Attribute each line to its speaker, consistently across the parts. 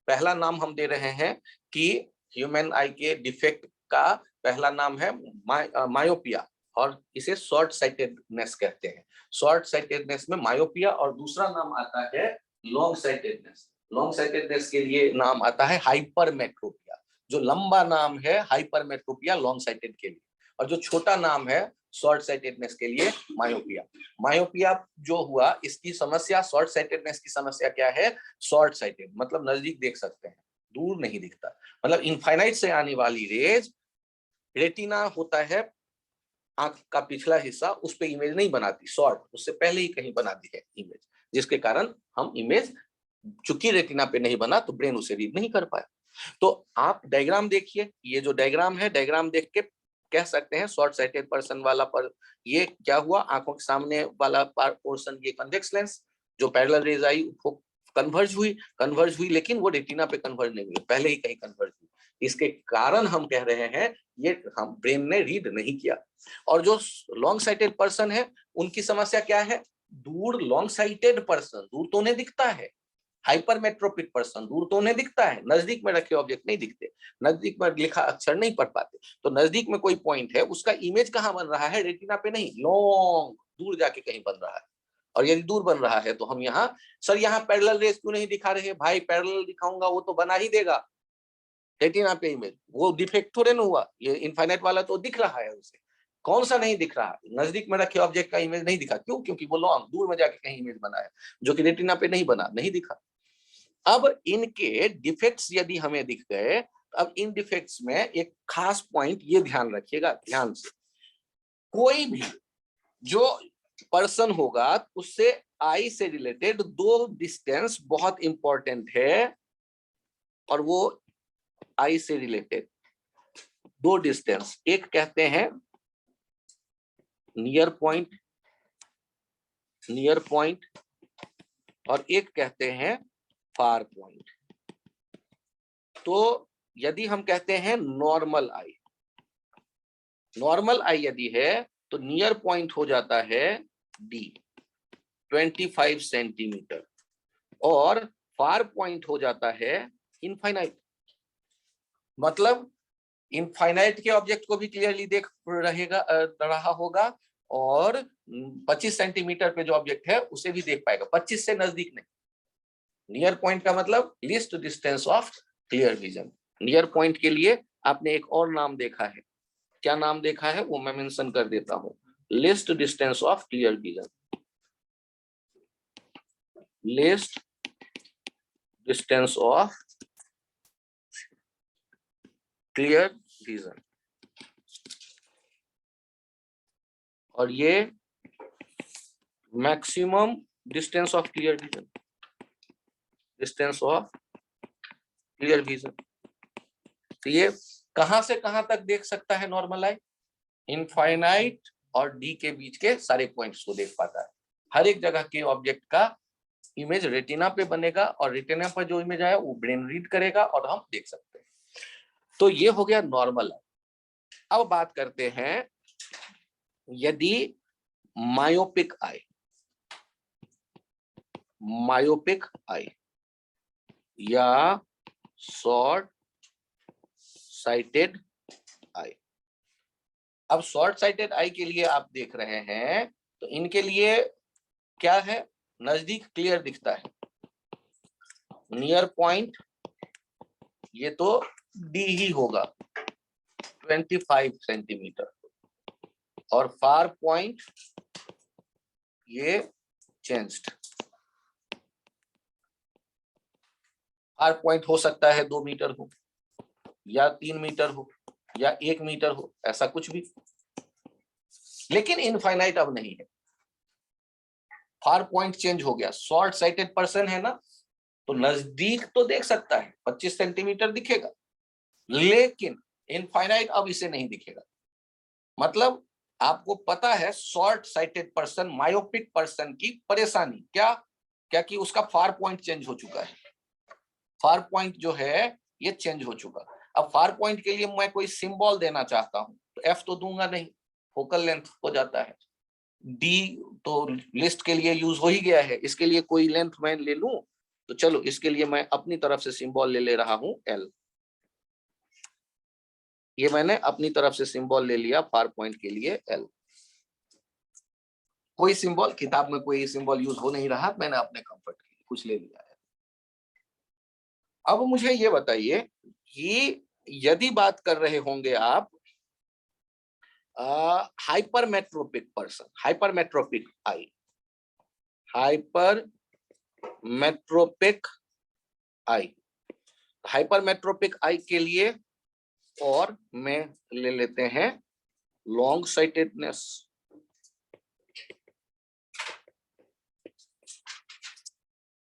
Speaker 1: पहला नाम हम दे रहे हैं कि ह्यूमन आई के डिफेक्ट का पहला नाम है मायोपिया, और इसे शॉर्ट साइटेडनेस कहते हैं। शॉर्ट साइटेडनेस में मायोपिया, और दूसरा नाम आता है लॉन्ग साइटेडनेस। लॉन्ग साइटेडनेस के लिए नाम आता है हाइपरमेट्रोपिया। जो लंबा नाम है हाइपरमेट्रोपिया लॉन्ग साइटेड के लिए, और जो छोटा नाम है शॉर्ट साइटेडनेस के लिए मायोपिया। मायोपिया जो हुआ, इसकी समस्या, शॉर्ट साइटेडनेस की समस्या क्या है? शॉर्ट साइटेड मतलब नजदीक देख सकते हैं, दूर नहीं दिखता। मतलब इनफाइनाइट से आने वाली रेज, रेटिना होता है आंख का पिछला हिस्सा, उस पे इमेज नहीं बनाती, शॉर्ट उससे पहले ही कहीं बनाती है इमेज, जिसके कारण हम इमेज, चूंकि रेटिना पे नहीं बना तो ब्रेन उसे रीड नहीं कर पाया। तो आप डायग्राम देखिए, ये जो डायग्राम है, डायग्राम देख के कह सकते हैं शॉर्ट साइटेड पर्सन वाला पर ये क्या हुआ, आंखों के सामने वाला पोर्शन ये कन्वेक्स लेंस, जो पैरेलल रेज आई वो कन्वर्ज हुई, लेकिन वो रेटिना पे कन्वर्ज नहीं हुई, पहले ही कहीं कन्वर्ज हुई। इसके कारण हम कह रहे हैं ये हम ब्रेन ने रीड नहीं किया। और जो लॉन्ग साइटेड पर्सन है, उनकी समस्या क्या है? दूर, लॉन्ग साइटेड पर्सन दूर तो उन्हें दिखता है, हाइपरमेट्रोपिक पर्सन दूर तो उन्हें दिखता है, नजदीक में रखे ऑब्जेक्ट नहीं दिखते, नजदीक में लिखा अक्षर नहीं पढ़ पाते। तो नजदीक में कोई पॉइंट है, उसका इमेज कहाँ बन रहा है? रेटिना पे नहीं, लॉन्ग दूर जाके कहीं बन रहा है। और यदि दूर बन रहा है तो हम यहाँ, सर यहाँ पैरेलल रेज क्यों नहीं दिखा रहे? भाई पैरेलल दिखाऊंगा वो तो बना ही देगा रेटिना पे इमेज, वो डिफेक्ट थोड़े ना हुआ, ये इनफाइनाइट वाला तो दिख रहा है उसे। कौन सा नहीं दिख रहा? नजदीक में रखे ऑब्जेक्ट का इमेज नहीं दिखा, क्यों? क्योंकि वो लॉन्ग, दूर में जाके कहीं इमेज बना है, जो कि रेटिना पे नहीं बना, नहीं दिखा। अब इनके डिफेक्ट्स यदि हमें दिख गए, अब इन डिफेक्ट्स में एक खास पॉइंट ये ध्यान रखिएगा, ध्यान से, कोई भी जो पर्सन होगा उससे आई से रिलेटेड दो डिस्टेंस बहुत इंपॉर्टेंट है, और वो आई से रिलेटेड दो डिस्टेंस, एक कहते हैं नियर पॉइंट और एक कहते हैं फार पॉइंट। तो यदि हम कहते हैं नॉर्मल आई यदि है तो नियर पॉइंट हो जाता है डी 25 सेंटीमीटर, और फार पॉइंट हो जाता है इनफाइनाइट। मतलब इनफाइनाइट के ऑब्जेक्ट को भी क्लियरली देख रहा होगा, और 25 सेंटीमीटर पे जो ऑब्जेक्ट है उसे भी देख पाएगा, 25 से नजदीक नहीं। नियर पॉइंट का मतलब least distance of clear vision. Near point के लिए आपने एक और नाम देखा है, क्या नाम देखा है वो मैं मेंशन कर देता हूं, least distance of clear vision. Least distance of clear vision, और ये maximum distance of clear vision, distance of clear vision. तो ये कहां से कहां तक देख सकता है नॉर्मल आई? इनफाइनाइट और डी के बीच के सारे पॉइंट्स को देख पाता है। हर एक जगह के ऑब्जेक्ट का इमेज रेटिना पे बनेगा, और रेटिना पर जो इमेज आया वो ब्रेन रीड करेगा और हम देख सकते हैं। तो ये हो गया नॉर्मल आई। अब बात करते हैं यदि मायोपिक आई या शॉर्ट साइटेड आई। अब शॉर्ट साइटेड आई के लिए आप देख रहे हैं तो इनके लिए क्या है? नजदीक क्लियर दिखता है, नियर पॉइंट ये तो डी ही होगा 25 सेंटीमीटर, और फार पॉइंट ये चेंज्ड। फार पॉइंट हो सकता है 2 मीटर हो, या 3 मीटर हो, या 1 मीटर हो, ऐसा कुछ भी, लेकिन इनफाइनाइट अब नहीं है। फार पॉइंट चेंज हो गया। शॉर्ट साइटेड पर्सन है ना, तो नजदीक तो देख सकता है, 25 सेंटीमीटर दिखेगा, लेकिन इनफाइनाइट अब इसे नहीं दिखेगा। मतलब आपको पता है short sighted person, myopic person की परेशानी क्या क्या कि उसका फार पॉइंट चेंज हो चुका है। फार पॉइंट जो है ये चेंज हो चुका। अब फार पॉइंट के लिए मैं कोई सिंबल देना चाहता हूं तो एफ तो दूंगा नहीं, फोकल लेंथ हो जाता है। डी तो लिस्ट के लिए यूज हो ही गया है, इसके लिए कोई लेंथ मैं ले लूं तो चलो इसके लिए मैं अपनी तरफ से सिंबल ले रहा हूं एल। ये मैंने अपनी तरफ से सिंबल ले लिया फार पॉइंट के लिए एल। कोई सिंबल, किताब में कोई सिंबल यूज हो नहीं रहा, मैंने अपने कंफर्ट के लिए कुछ ले लिया है। अब मुझे ये बताइए कि यदि बात कर रहे होंगे आप हाइपरमेट्रोपिक पर्सन, हाइपरमेट्रोपिक आई, हाइपरमेट्रोपिक आई, हाइपरमेट्रोपिक आई के लिए और में ले लेते हैं लॉन्ग साइटेडनेस।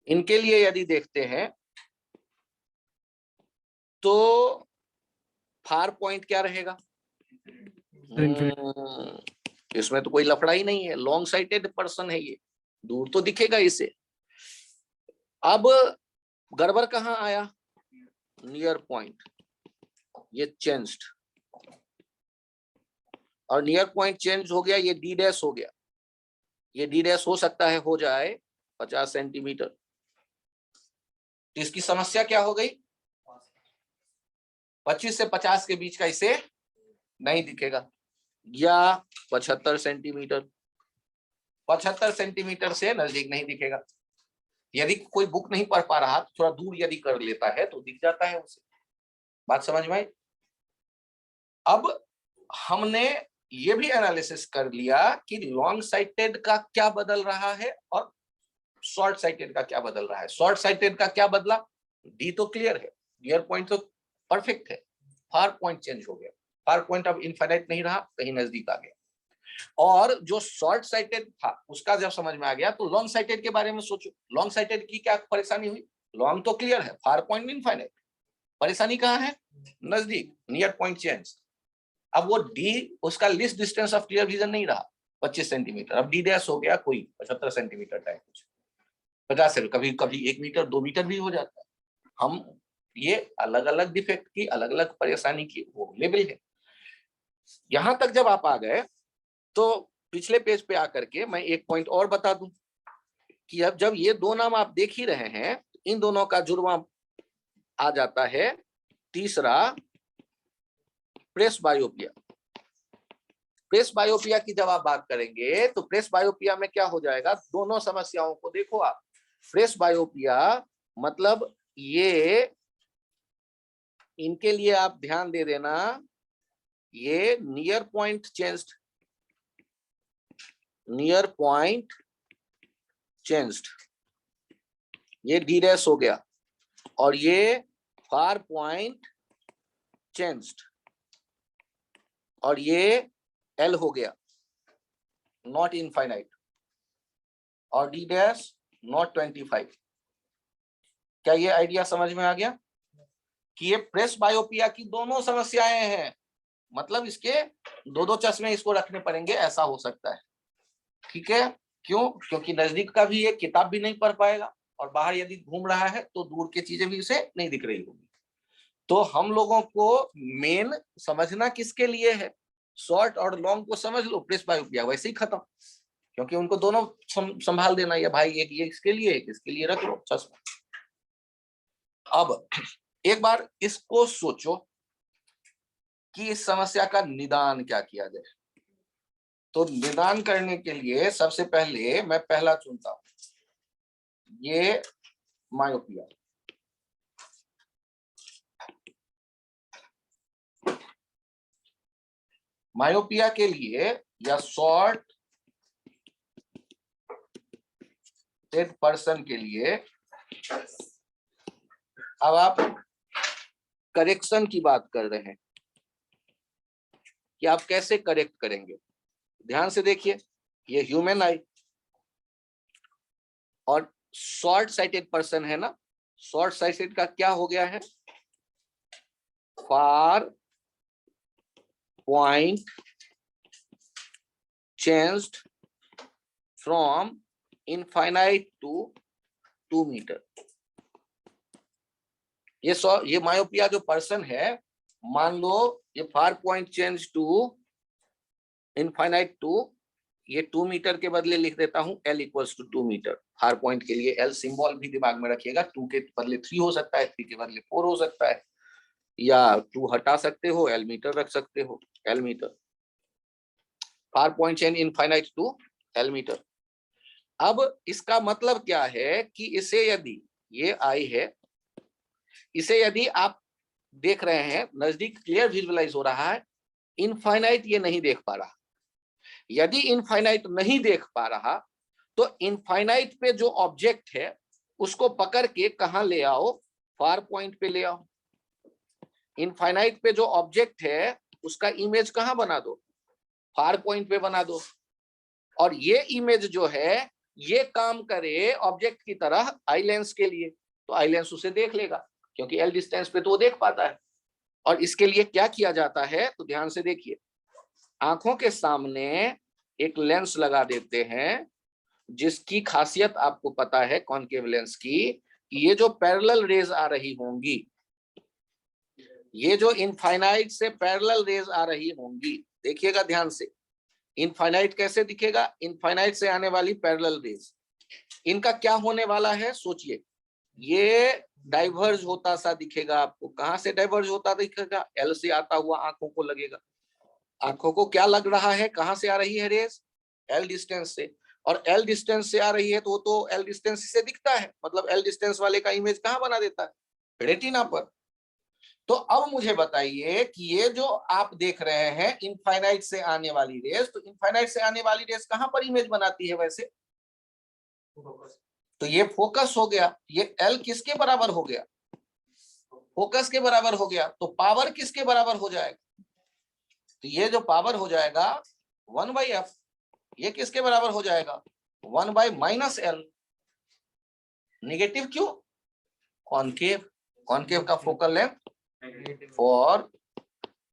Speaker 1: इनके लिए यदि देखते हैं तो फार पॉइंट क्या रहेगा? इसमें तो कोई लफड़ा ही नहीं है, लॉन्ग साइटेड पर्सन है ये, दूर तो दिखेगा इसे। अब गड़बड़ कहाँ आया? नियर पॉइंट, ये चेंज्ड, और नियर पॉइंट चेंज हो गया, ये डी डैश हो गया। ये डी डैश हो सकता है हो जाए 50 सेंटीमीटर। तो इसकी समस्या क्या हो गई? 25 से 50 के बीच का इसे नहीं दिखेगा, या 75 सेंटीमीटर, 75 सेंटीमीटर से नजदीक नहीं दिखेगा। यदि कोई बुक नहीं पढ़ पा रहा, थोड़ा दूर यदि कर लेता है तो दिख जाता है उसे। बात समझ में आई? अब हमने ये भी एनालिसिस कर लिया कि लॉन्ग साइटेड का क्या बदल रहा है और शॉर्ट साइटेड का क्या बदल रहा है। शॉर्ट साइटेड का क्या बदला? डी तो क्लियर है, नियर पॉइंट तो परफेक्ट है, फार पॉइंट चेंज हो गया। फार पॉइंट अब इनफाइनाइट नहीं रहा, कहीं नजदीक आ गया। और जो शॉर्ट साइटेड था उसका जब समझ में आ गया, तो लॉन्ग साइटेड के बारे में सोचो। लॉन्ग साइटेड की क्या परेशानी हुई? लॉन्ग तो क्लियर है, फार पॉइंट इनफाइनाइट, परेशानी कहाँ है? नजदीक, नियर पॉइंट चेंज। अब वो डी, उसका list distance of clear vision नहीं रहा 25 सेंटीमीटर, अब डी डैश हो गया कोई 75 सेंटीमीटर टाइप, कुछ 50 से कभी कभी 1 मीटर 2 मीटर भी हो जाता है। हम ये अलग अलग डिफेक्ट की, अलग अलग परेशानी की वो लेवल है। यहां तक जब आप आ गए तो पिछले पेज पे आकर के मैं एक पॉइंट और बता दूं कि अब जब ये दो नाम आप देख ही रहे हैं, इन दोनों का जुड़वा आ जाता है तीसरा, प्रेस बायोपिया। प्रेस बायोपिया की जब आप बात करेंगे तो प्रेस बायोपिया में क्या हो जाएगा? दोनों समस्याओं को देखो आप। प्रेस बायोपिया मतलब ये, इनके लिए आप ध्यान दे देना, ये near point changed, near point changed, ये डी डैश हो गया, और ये फार पॉइंट चेंज्ड, और ये एल हो गया, नॉट इनफाइनाइट, और डी डैश नॉट 25। क्या ये आइडिया समझ में आ गया कि ये प्रेस बायोपिया की दोनों समस्याएं हैं? मतलब इसके दो दो चश्मे इसको रखने पड़ेंगे, ऐसा हो सकता है। ठीक है, क्यों? क्योंकि नजदीक का भी ये किताब भी नहीं पढ़ पाएगा, और बाहर यदि घूम रहा है तो दूर की चीजें भी उसे नहीं दिख रही होगी। तो हम लोगों को मेन समझना किसके लिए है? शॉर्ट और लॉन्ग को समझ लो, प्रेस बायोपिया वैसे ही खत्म, क्योंकि उनको दोनों संभाल देना है भाई, एक ये इसके लिए, एक इसके लिए रख लो चश्मा। अब एक बार इसको सोचो कि इस समस्या का निदान क्या किया जाए। तो निदान करने के लिए सबसे पहले मैं पहला चुनता हूं, ये मायोपिया। मायोपिया के लिए या शॉर्ट साइटेड पर्सन के लिए अब आप करेक्शन की बात कर रहे हैं कि आप कैसे करेक्ट करेंगे। ध्यान से देखिए, ये ह्यूमन आई और शॉर्ट साइटेड पर्सन है ना, शॉर्ट साइटेड का क्या हो गया है? Far point changed from infinite to 2 metre. ये मायोपिया जो पर्सन है, मान लो ये far point change to infinite to, ये 2 मीटर के बदले लिख देता हूं L equals to 2 metre. Far point के लिए L सिंबल भी दिमाग में रखिएगा, 2 के बदले 3 हो सकता है, 3 के बदले 4 हो सकता है, या 2 हटा सकते हो, L मीटर रख सकते हो, L metre. Far point change infinite to L metre. अब इसका मतलब क्या है कि इसे यदि ये I है, इसे यदि आप देख रहे हैं नजदीक क्लियर विजुअलाइज हो रहा है, इनफाइनाइट ये नहीं देख पा रहा। यदि इनफाइनाइट नहीं देख पा रहा तो इनफाइनाइट पे जो ऑब्जेक्ट है उसको पकड़ के कहां ले आओ, फार पॉइंट पे ले आओ। इनफाइनाइट पे जो ऑब्जेक्ट है उसका इमेज कहां बना दो, फार पॉइंट पे बना दो। और ये इमेज जो है ये काम करे ऑब्जेक्ट की तरह आई लेंस के लिए, तो आई लेंस उसे देख लेगा क्योंकि L डिस्टेंस पे तो वो देख पाता है। और इसके लिए क्या किया जाता है तो ध्यान से देखिए, आंखों के सामने एक लेंस लगा देते हैं जिसकी खासियत आपको पता है कॉनकेव लेंस की, कि ये जो पैरेलल रेज आ रही होंगी, ये जो इनफाइनाइट से पैरेलल रेज आ रही होंगी, देखिएगा ध्यान से, इनफाइनाइट कैसे दिखेगा, इनफाइनाइट से आने वाली पैरेलल रेज, इनका क्या होने वाला है सोचिए। ये डाइवर्ज होता सा दिखेगा आपको। कहां से डाइवर्ज होता दिखेगा, L से आता हुआ आंखों को लगेगा। आंखों को क्या लग रहा है, कहां से आ रही है रेज, L डिस्टेंस से। और L डिस्टेंस से आ रही है तो L डिस्टेंस से दिखता है, मतलब L डिस्टेंस वाले का इमेज कहां बना देता है, रेटिना पर। तो अब मुझे बताइए कि ये जो आप देख रहे हैं इनफाइनाइट से आने वाली रेज, तो इनफाइनाइट से आने वाली रेज कहां पर इमेज बनाती है वैसे, तो ये फोकस हो गया। ये L किसके बराबर हो गया, फोकस के बराबर हो गया। तो पावर किसके बराबर हो जाएगा, तो ये जो पावर हो जाएगा 1/f, ये किसके बराबर हो जाएगा 1/-L। नेगेटिव क्यों, कॉनकेव, कॉनकेव का focal length, for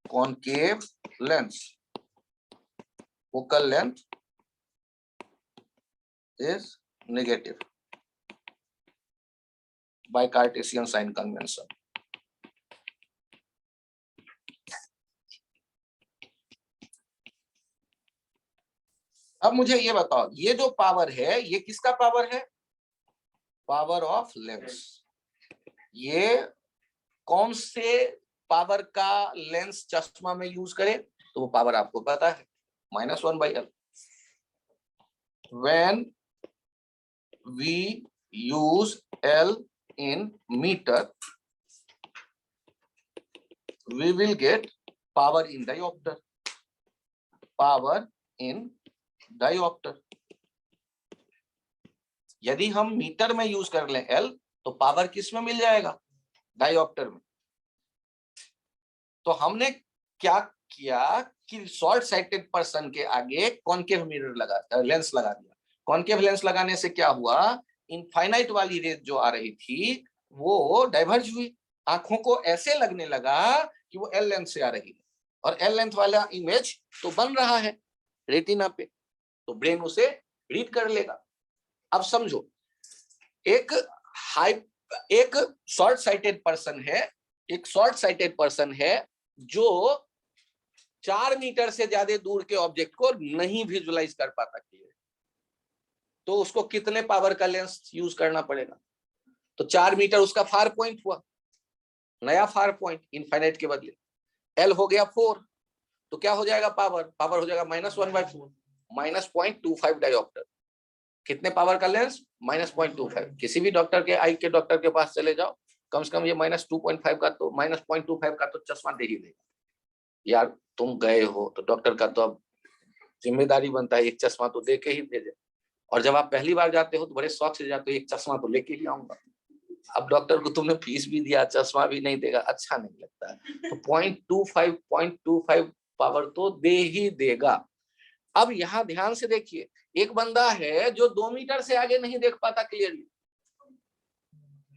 Speaker 1: concave lens focal length is negative by Cartesian sign convention। अब मुझे ये बताओ, ये जो पावर है ये किसका पावर है, पावर ऑफ लेंस। ये कौन से पावर का लेंस चश्मा में यूज करें, तो वो पावर आपको पता है -1/L। When we use L in meter, we will get power in diopter, power in diopter। यदि हम मीटर में यूज कर लें L, तो पावर किस में मिल जाएगा, डायोप्टर में। तो हमने क्या किया कि शॉर्ट साइटेड पर्सन के आगे कॉनकेव मिरर लगा, लेंस लगा दिया। कॉनकेव लेंस लगाने से क्या हुआ, इनफाइनाइट वाली रेज जो आ रही थी वो डाइवर्ज हुई, आंखों को ऐसे लगने लगा कि वो L लेंथ से आ रही है, और L लेंथ वाला इमेज तो बन रहा है रेटिना पे, तो ब्रेन उसे रीड कर लेगा। अब समझो, एक शॉर्ट साइटेड पर्सन है, एक शॉर्ट साइटेड पर्सन है जो 4 मीटर से ज्यादा दूर के ऑब्जेक्ट को नहीं विजुअलाइज कर पाता क्लियर, तो उसको कितने पावर का लेंस यूज करना पड़ेगा, तो 4 मीटर उसका फार पॉइंट हुआ, नया फार पॉइंट इनफाइनाइट के बदले, L हो गया 4, तो क्या हो जाएगा पावर, पावर हो जाएगा -1/4, -0.25 डायोप्टर। कितने पावर का लेंस, -0.25। किसी भी डॉक्टर के, आई के डॉक्टर के पास चले जाओ, कम से कम ये -2.5 का तो -0.25 का तो चश्मा दे ही देगा। यार तुम गए हो तो डॉक्टर का तो अब जिम्मेदारी बनता है एक चश्मा तो दे के ही भेजे, और जब आप पहली बार जाते हो तो बड़े शौक से जाते हो, एक चश्मा तो लेके ही आऊंगा। अब डॉक्टर को तुमने फीस भी दिया, चश्मा भी नहीं देगा, अच्छा नहीं लगता है, तो 0.25 पावर तो दे ही देगा। अब यहाँ ध्यान से देखिए, एक बंदा है जो 2 मीटर से आगे नहीं देख पाता क्लियरली,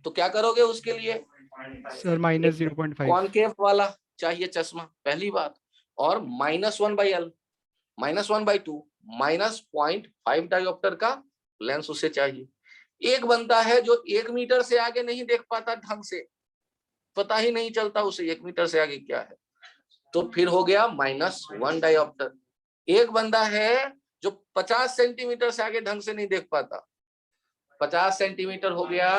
Speaker 1: तो क्या करोगे उसके लिए,
Speaker 2: सर -0.5
Speaker 1: कॉनकेव वाला चाहिए चश्मा, पहली बात। और -1/L, -1/2, -0.5 डायोप्टर का लेंस उसे चाहिए। एक बंदा है जो 1 मीटर से आगे नहीं देख पाता ढंग से, पता ही नहीं चलता उसे 1 मीटर से आगे क्या है, तो फिर हो गया -1 डायोप्टर। एक बंदा है जो 50 सेंटीमीटर से आगे ढंग से नहीं देख पाता, 50 सेंटीमीटर हो गया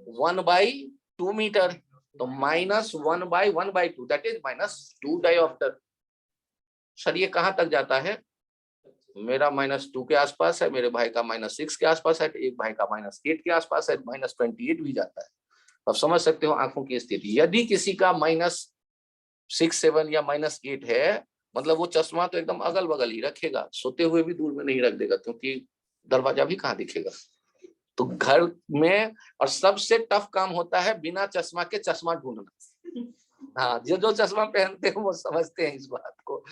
Speaker 1: 1/2 मीटर, तो -1/1/2 दैट इज -2 डायोप्टर। सर ये कहां तक जाता है? मेरा -2 के आसपास है, मेरे भाई का -6 के आसपास है, एक भाई का -8 के आसपास है, -28 भी जाता है। अब समझ सकते हो आंखों की स्थिति। यदि किसी का -6, 7 या -8 है, मतलब वो चश्मा तो एकदम अगल बगल ही रखेगा, सोते हुए भी दूर में नहीं रख देगा, क्योंकि दरवाजा भी कहाँ दिखेगा। तो घर में, और सबसे टफ काम होता है बिना चश्मा के चश्मा ढूंढना। हाँ, जो चश्मा पहनते हैं वो समझते हैं इस बात को।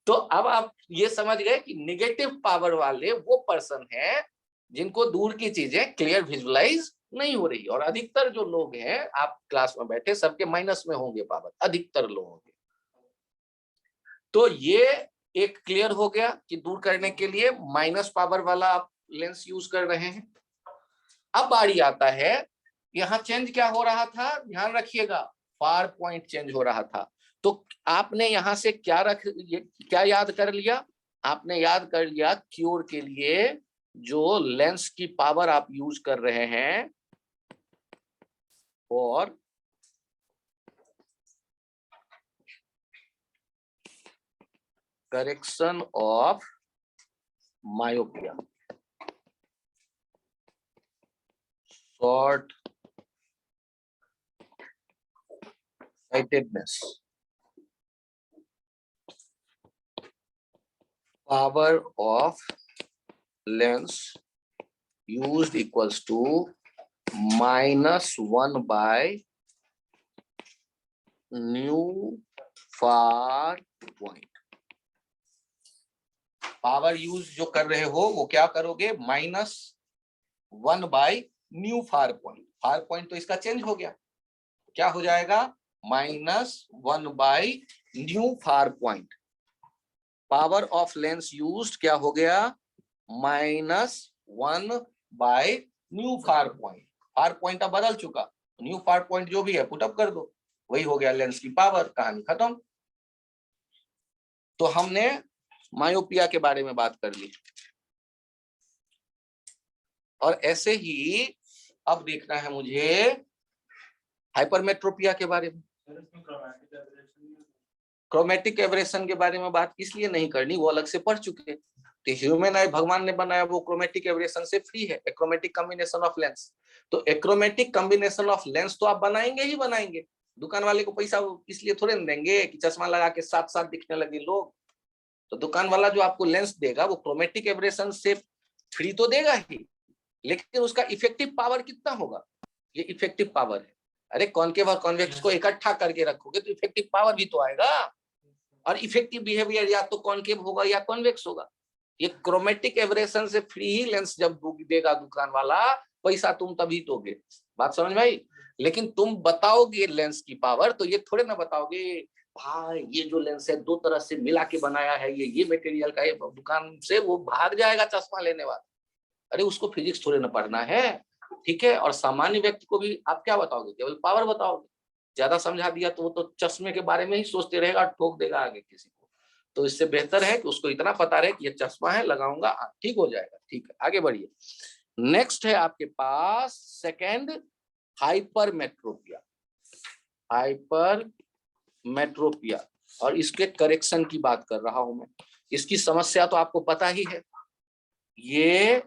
Speaker 1: तो अब आप ये समझ गए कि निगेटिव पावर वाले वो पर्सन है जिनको दूर की चीजें क्लियर विजुअलाइज नहीं हो रही। और अधिकतर जो लोग हैं, आप क्लास में बैठे सबके माइनस में होंगे पावर, अधिकतर लोगों के। तो ये एक क्लियर हो गया कि दूर करने के लिए माइनस पावर वाला आप लेंस यूज कर रहे हैं। अब बारी आता है, यहाँ चेंज क्या हो रहा था, ध्यान रखिएगा, फार पॉइंट चेंज हो रहा था। तो आपने यहां से क्या याद कर लिया? आपने याद कर लिया क्योर के लिए जो लेंस की पावर आप यूज कर रहे हैं, और correction of myopia, short sightedness, power of lens used equals to -1 by new far point। Power use जो कर रहे हो वो क्या करोगे, -1 by new far point. Far point तो इसका चेंज हो गया, क्या हो जाएगा, -1 by new far point. Power of lens used क्या हो गया, -1 by new far point. Far point अब बदल चुका, न्यू फार पॉइंट जो भी है पुटअप कर दो, वही हो गया लेंस की पावर, कहानी खत्म। तो हमने मायोपिया के बारे में बात कर ली। और ऐसे ही अब देखना है मुझे हाइपरमेट्रोपिया के बारे में। क्रोमेटिक एब्रेशन के बारे में बात इसलिए नहीं करनी, वो अलग से पढ़ चुके। तो ह्यूमन आई भगवान ने बनाया वो क्रोमेटिक एब्रेशन से फ्री है, एक्रोमेटिक कॉम्बिनेशन ऑफ लेंस। तो एक्रोमेटिक कॉम्बिनेशन ऑफ लेंस तो आप बनाएंगे ही बनाएंगे, दुकान वाले को पैसा इसलिए थोड़े न देंगे कि चश्मा लगा के साथ साथ दिखने लगे लोग। तो दुकान वाला जो आपको लेंस देगा वो क्रोमेटिक एब्रेशन से फ्री तो देगा ही, लेकिन उसका इफेक्टिव पावर कितना होगा, ये इफेक्टिव पावर है। अरे कॉन्केव और कॉन्वेक्स को इकट्ठा करके रखोगे तो इफेक्टिव पावर भी तो आएगा, और इफेक्टिव बिहेवियर या तो कॉन्केव होगा या कॉन्वेक्स होगा। ये क्रोमेटिक एब्रेशन से फ्री ही लेंस जब देगा दुकान वाला, पैसा तुम तभी दोगे। बात समझ में आई? लेकिन तुम बताओगे लेंस की पावर, तो ये थोड़े ना बताओगे भाई ये जो लेंस है 2 तरह से मिला के बनाया है, ये मटेरियल का है, दुकान से वो भाग जाएगा चश्मा लेने वाला। अरे उसको फिजिक्स थोड़े ना पढ़ना है, ठीक है। और सामान्य व्यक्ति को भी आप क्या बताओगे, केवल पावर बताओगे। ज्यादा समझा दिया तो वो तो चश्मे के बारे में ही सोचते रहेगा, ठोक देगा आगे किसी को। तो इससे बेहतर है कि उसको इतना पता रहे कि ये चश्मा है, लगाऊंगा ठीक हो जाएगा। ठीक है, आगे बढ़िए। नेक्स्ट है आपके पास सेकंड, हाइपरमेट्रोपिया। हाइपरमेट्रोपिया, और इसके करेक्शन की बात कर रहा हूं मैं। इसकी समस्या तो आपको पता ही है, ये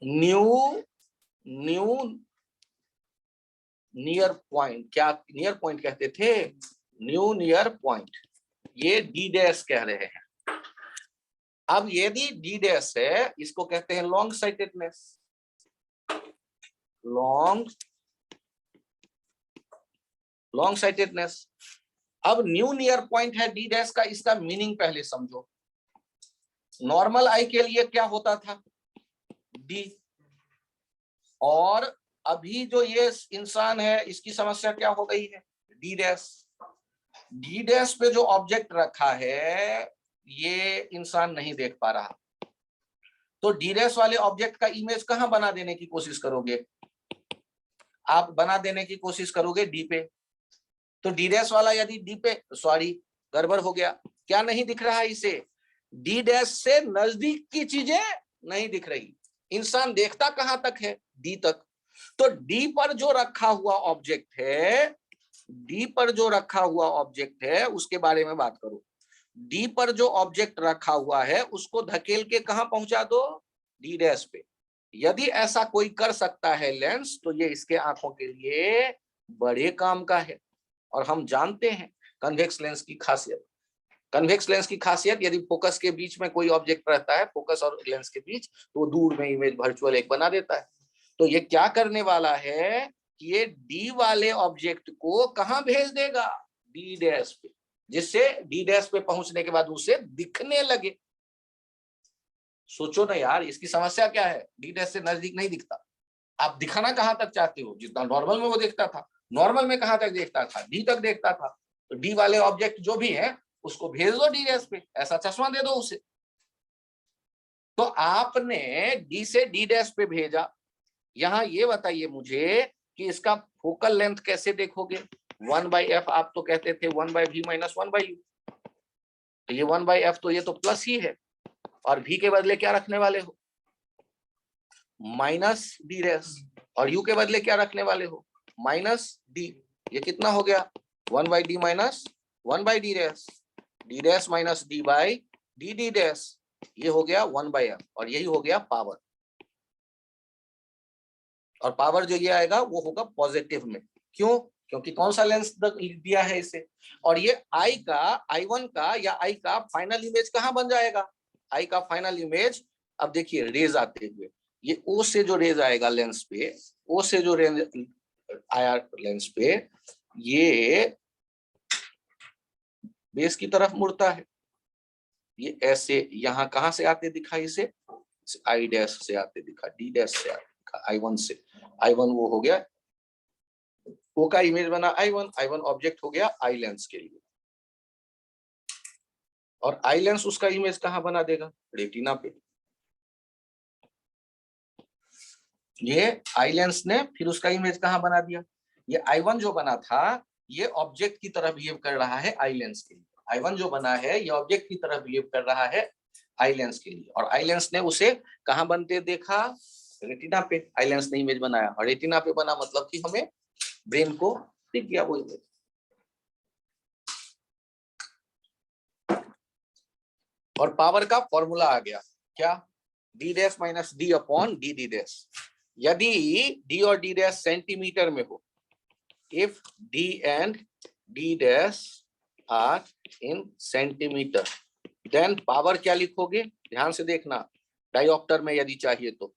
Speaker 1: न्यू नियर पॉइंट, क्या नियर पॉइंट कहते थे, न्यू नियर पॉइंट, ये डी डैश कह रहे हैं। अब यदि डी डैश है, इसको कहते हैं लॉन्ग साइटेडनेस। Long sightedness. अब न्यू नियर पॉइंट है डी डैश का, इसका मीनिंग पहले समझो। नॉर्मल आई के लिए क्या होता था, डी, और अभी जो ये इंसान है इसकी समस्या क्या हो गई है, डी डैश। डी डैश पे जो ऑब्जेक्ट रखा है ये इंसान नहीं देख पा रहा, तो डी डैश वाले ऑब्जेक्ट का इमेज कहां बना देने की कोशिश करोगे, आप बना देने की कोशिश करोगे डी पे। तो डी डैश वाला यदि डी पे, सॉरी गड़बड़ हो गया, क्या नहीं दिख रहा है इसे, डी डैश से नजदीक की चीजें नहीं दिख रही। इंसान देखता कहां तक है? डी तक। तो डी पर जो रखा हुआ ऑब्जेक्ट है, डी पर जो रखा हुआ ऑब्जेक्ट है उसके बारे में बात करो। डी पर जो ऑब्जेक्ट रखा हुआ है उसको धकेल के कहां पहुंचा दो? डी डैश पे। यदि ऐसा कोई कर सकता है लेंस, तो ये इसके आंखों के लिए बड़े काम का है। और हम जानते हैं कन्वेक्स लेंस की खासियत। कन्वेक्स लेंस की खासियत, यदि फोकस के बीच में कोई ऑब्जेक्ट रहता है, फोकस और लेंस के बीच, तो वो दूर में इमेज वर्चुअल एक बना देता है। तो ये क्या करने वाला है कि ये डी वाले ऑब्जेक्ट को कहां भेज देगा? डी डैश पे, जिससे डी डैश पे पहुंचने के बाद उसे दिखने लगे। सोचो ना यार, इसकी समस्या क्या है? डी डैश से नजदीक नहीं दिखता। आप दिखाना कहां तक चाहते हो? जितना नॉर्मल में वो देखता था, नॉर्मल में कहां तक देखता था? डी तक देखता था। तो डी वाले ऑब्जेक्ट जो भी है उसको भेज दो डी डैश पे, ऐसा चश्मा दे दो उसे। तो आपने डी से डी डैश पे भेजा। यहां ये बताइए मुझे कि इसका फोकल लेंथ कैसे देखोगे? 1/f आप तो कहते थे 1/v माइनस 1/u। तो ये 1/f तो ये तो प्लस ही है, और v के बदले क्या रखने वाले हो? Minus D dash. और u के बदले क्या रखने वाले हो? Minus d। ये कितना हो गया? 1/d minus 1/d dash. d dash minus d by dd dash. ये हो गया 1/f, और यही हो गया पावर। और पावर जो ये आएगा वो होगा पॉजिटिव में। क्यों? क्योंकि कौन सा लेंस दिया है इसे। और ये आई का, I1 का या आई का फाइनल इमेज कहां बन जाएगा? आई का फाइनल इमेज, अब देखिए रेज आते हुए, ये ओ से जो रेज आएगा लेंस पे, ओ से जो रेज आया लेंस पे, ये बेस की तरफ मुड़ता है। ये ऐसे यहां कहां से आते दिखा? इसे आई डैश से आते दिखा, डी डैश से आते दिखा, I1 से। I1 वो हो गया, ओ का इमेज बना I1, I1 ऑब्जेक्ट हो गया आई लेंस के लिए। और आई लेंस उसका इमेज कहां बना देगा? रेटिना पे। ये आई लेंस ने फिर उसका इमेज कहां बना दिया? ये I1 जो बना था ये ऑब्जेक्ट की तरह बिहेव कर रहा है आई लेंस के लिए। I1 जो बना है ये ऑब्जेक्ट की तरह बिहेव कर रहा है आई लेंस के लिए। और आई लेंस ने उसे कहां बनते देखा? रेटिना पे। आई लेंस ने इमेज बनाया, और रेटिना पे बना मतलब कि हमें ब्रेन को दिख गया वो इमेज। और पावर का फॉर्मूला आ गया क्या? D dash minus D upon D D dash. यदि डी और डी डैश सेंटीमीटर में हो, if D and D dash are in centimetre, then power क्या लिखोगे? ध्यान से देखना, डायोप्टर में यदि चाहिए तो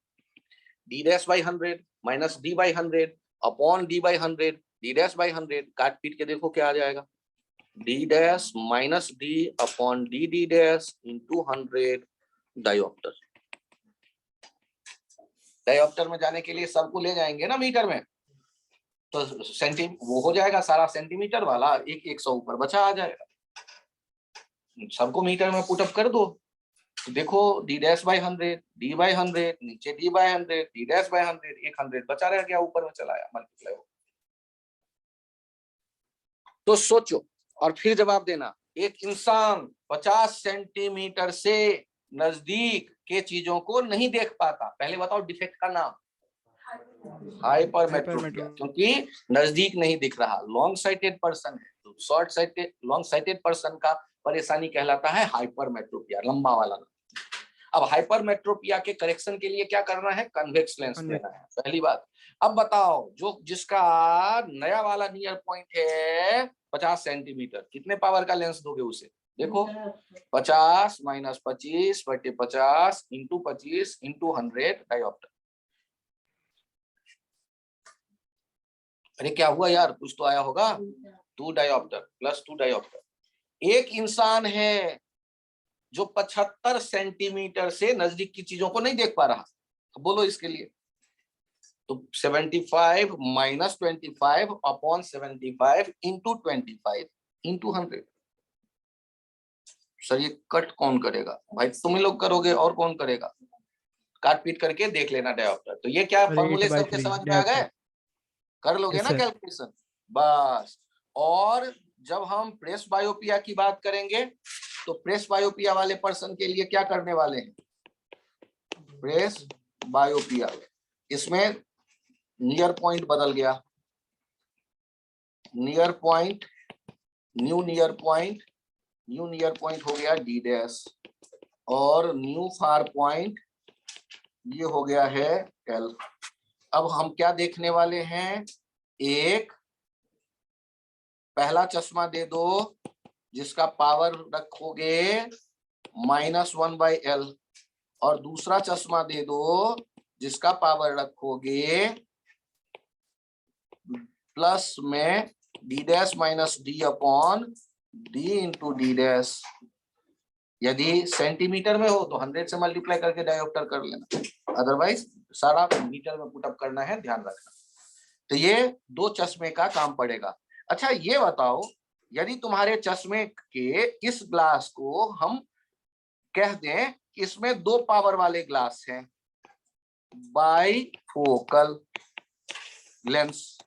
Speaker 1: D dash by 100 minus D by 100 upon D by 100, D dash by 100। काट पीट के देखो क्या आ जाएगा? D dash minus D upon D D dash into 100 dioptre. Dioptre में जाने के लिए सबको ले जाएंगे ना मीटर में, तो सेंटी वो हो जाएगा सारा सेंटीमीटर वाला, एक 100 ऊपर बचा आ जाएगा। सबको मीटर में पुटअप कर दो, तो देखो D dash by 100, D by 100, नीचे D by 100, D dash by 100, 100 बचा रह गया, ऊपर में चला आया मल्टीप्लाई हो। तो सोचो और फिर जवाब देना। एक इंसान 50 सेंटीमीटर से नजदीक के चीजों को नहीं देख पाता। पहले बताओ डिफेक्ट का नाम। हाइपरमेट्रोपिया, क्योंकि नजदीक नहीं दिख रहा। लॉन्ग साइटेड पर्सन है, तो short sighted, long sighted person का परेशानी कहलाता है हाइपरमेट्रोपिया, लंबा वाला। अब हाइपरमेट्रोपिया के करेक्शन के लिए क्या करना है? कन्वेक्स लेंस लेना है, पहली बात। अब बताओ जो जिसका नया वाला नियर पॉइंट है 50 सेंटीमीटर, कितने पावर का लेंस दोगे उसे? देखो 50 माइनस 25 बटे 50 इंटू 25 इंटू 100 डायोप्टर। अरे क्या हुआ यार, कुछ तो आया होगा। 2 डायोप्टर प्लस 2 डायोप्टर। एक इंसान है जो 75 सेंटीमीटर से नजदीक की चीजों को नहीं देख पा रहा, बोलो इसके लिए। तो 75 minus 25 upon 75 into 25 into 100। Sir ये कट कौन करेगा? भाई तुम ही लोग करोगे, और कौन करेगा? काट पीट करके देख लेना डायोप्टर। तो ये क्या फॉर्मूले सबके समझ में आ गए? कर लोगे ना कैलकुलेशन, बस। और जब हम प्रेस बायोपिया की बात करेंगे तो प्रेस बायोपिया वाले पर्सन के लिए क्या करने वाले हैं? प्रेस बायोपिया, इसमें नियर पॉइंट बदल गया, near point, new near point, new near point हो गया डी डैश, और न्यू फार पॉइंट ये हो गया है एल। अब हम क्या देखने वाले हैं? एक पहला चश्मा दे दो जिसका पावर रखोगे -1/L, और दूसरा चश्मा दे दो जिसका पावर रखोगे प्लस में D dash minus D upon D into D dash. यदि सेंटीमीटर में हो तो 100 से मल्टीप्लाई करके डायोप्टर कर लेना, अदरवाइज सारा मीटर में पुटअप करना है, ध्यान रखना। तो ये दो चश्मे का काम पड़ेगा। अच्छा ये बताओ, यदि तुम्हारे चश्मे के इस ग्लास को हम कह दें कि इसमें 2 पावर वाले ग्लास हैं, बाईफोकल लेंस,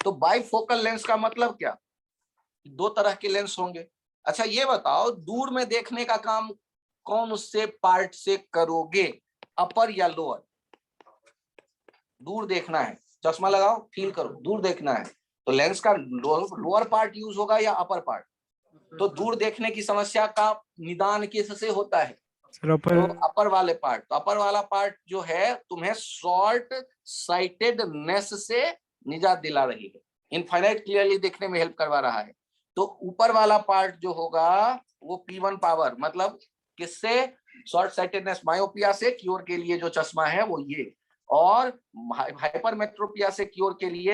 Speaker 1: तो बाईफोकल लेंस का मतलब क्या? 2 तरह के लेंस होंगे। अच्छा ये बताओ, दूर में देखने का काम कौन उससे पार्ट से करोगे, अपर या लोअर? दूर देखना है, चश्मा लगाओ, फील करो, दूर देखना है, तो लेंस का लोअर पार्ट यूज होगा या अपर पार्ट? तो दूर देखने की समस्या का निदान किससे होता है? तो अपर वाले पार्ट। तो अपर वाला पार्ट जो है तुम्हें शॉर्ट साइटेडनेस से निजात दिला रही है, इनफाइनाइट क्लियरली देखने में हेल्प करवा रहा है। तो ऊपर वाला पार्ट जो होगा वो P1 पावर, मतलब किससे? शॉर्ट साइटेडनेस मायोपिया से क्योर के लिए जो चश्मा है वो ये, और हाइपरमेट्रोपिया से क्योर के लिए,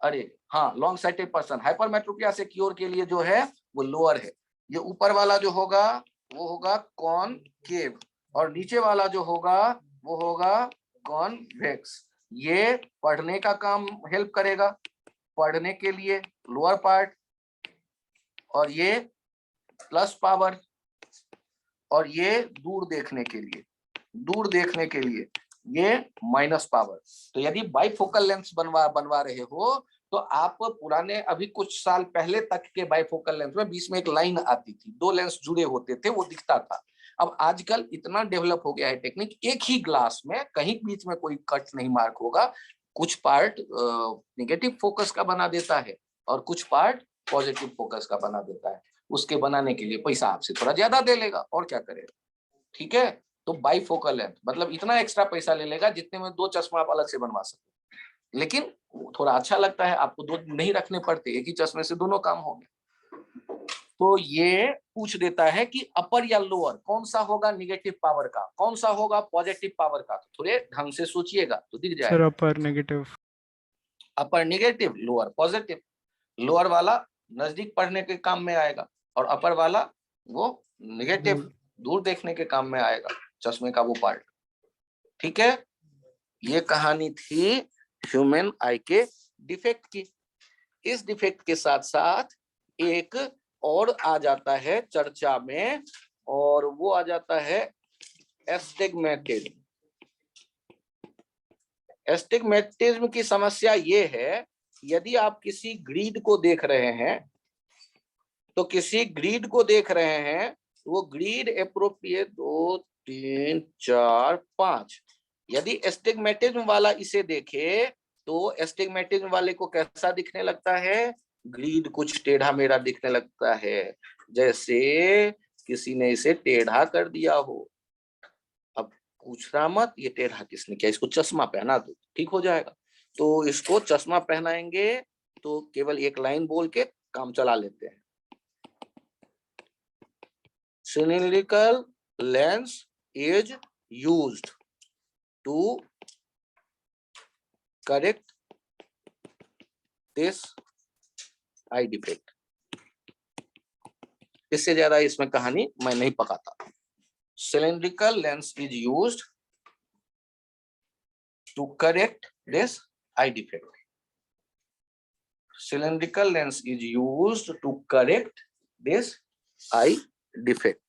Speaker 1: अरे हाँ, लॉन्ग साइटेड पर्सन, हाइपरमेट्रोपिया से क्योर के लिए जो है वो लोअर है। ये ऊपर वाला जो होगा वो होगा कॉनकेव, और नीचे वाला जो होगा वो होगा कॉन्वेक्स। ये पढ़ने का काम हेल्प करेगा, पढ़ने के लिए लोअर पार्ट, और ये प्लस पावर, और ये दूर देखने के लिए, दूर देखने के लिए ये माइनस पावर। तो यदि बाइफोकल लेंस बनवा रहे हो तो आप पुराने, अभी कुछ साल पहले तक के बाइफोकल लेंस में बीच में एक लाइन आती थी, 2 लेंस जुड़े होते थे, वो दिखता था। अब आजकल इतना डेवलप हो गया है टेक्निक, एक ही ग्लास में कहीं बीच में कोई कट नहीं मार्क होगा, कुछ पार्ट नेगेटिव फोकस का बना देता है और कुछ पार्ट पॉजिटिव फोकस का बना देता है। उसके बनाने के लिए पैसा आपसे थोड़ा ज्यादा दे लेगा, और क्या करेगा, ठीक है? तो बाईफोकल लेंस मतलब इतना एक्स्ट्रा पैसा ले लेगा जितने में 2 चश्मा आप अलग से बनवा सकते, लेकिन थोड़ा अच्छा लगता है, आपको 2 नहीं रखने पड़ते, एक ही चश्मे से दोनों काम हो गए। तो ये पूछ देता है कि अपर या लोअर कौन सा होगा नेगेटिव पावर का, कौन सा होगा पॉजिटिव पावर का? तो थोड़े ढंग से सोचिएगा तो दिख जाएगा।
Speaker 2: सर अपर नेगेटिव,
Speaker 1: अपर नेगेटिव, लोअर पॉजिटिव। लोअर वाला नजदीक पढ़ने के काम में आएगा, और अपर वाला वो नेगेटिव, दूर देखने के काम में आएगा, चश्मे का वो पार्ट, ठीक है? ये कहानी थी ह्यूमन आई के डिफेक्ट की। इस डिफेक्ट के साथ साथ एक और आ जाता है चर्चा में, और वो आ जाता है एस्टिग्मेटिज्म। एस्टिग्मेटिज्म की समस्या ये है, यदि आप किसी ग्रीड को देख रहे हैं, तो किसी ग्रीड को देख रहे हैं, वो ग्रीड एप्रोप्रिएट 2 3 4 5, यदि एस्टिग्मेटिज्म वाला इसे देखे तो एस्टिग्मेटिज्म वाले को कैसा दिखने लगता है? ग्रीड कुछ टेढ़ा मेढ़ा दिखने लगता है, जैसे किसी ने इसे टेढ़ा कर दिया हो। अब पूछना मत ये टेढ़ा किसने किया, इसको चश्मा पहना दो, ठीक हो जाएगा। तो इसको चश्मा पहनाएंगे तो केवल एक लाइन बोल के काम चला लेते हैं। Cylindrical lens is used to correct this eye defect. इससे ज्यादा इसमें कहानी मैं नहीं पकाता। Cylindrical lens is used to correct this eye defect. Cylindrical lens is used to correct this eye defect.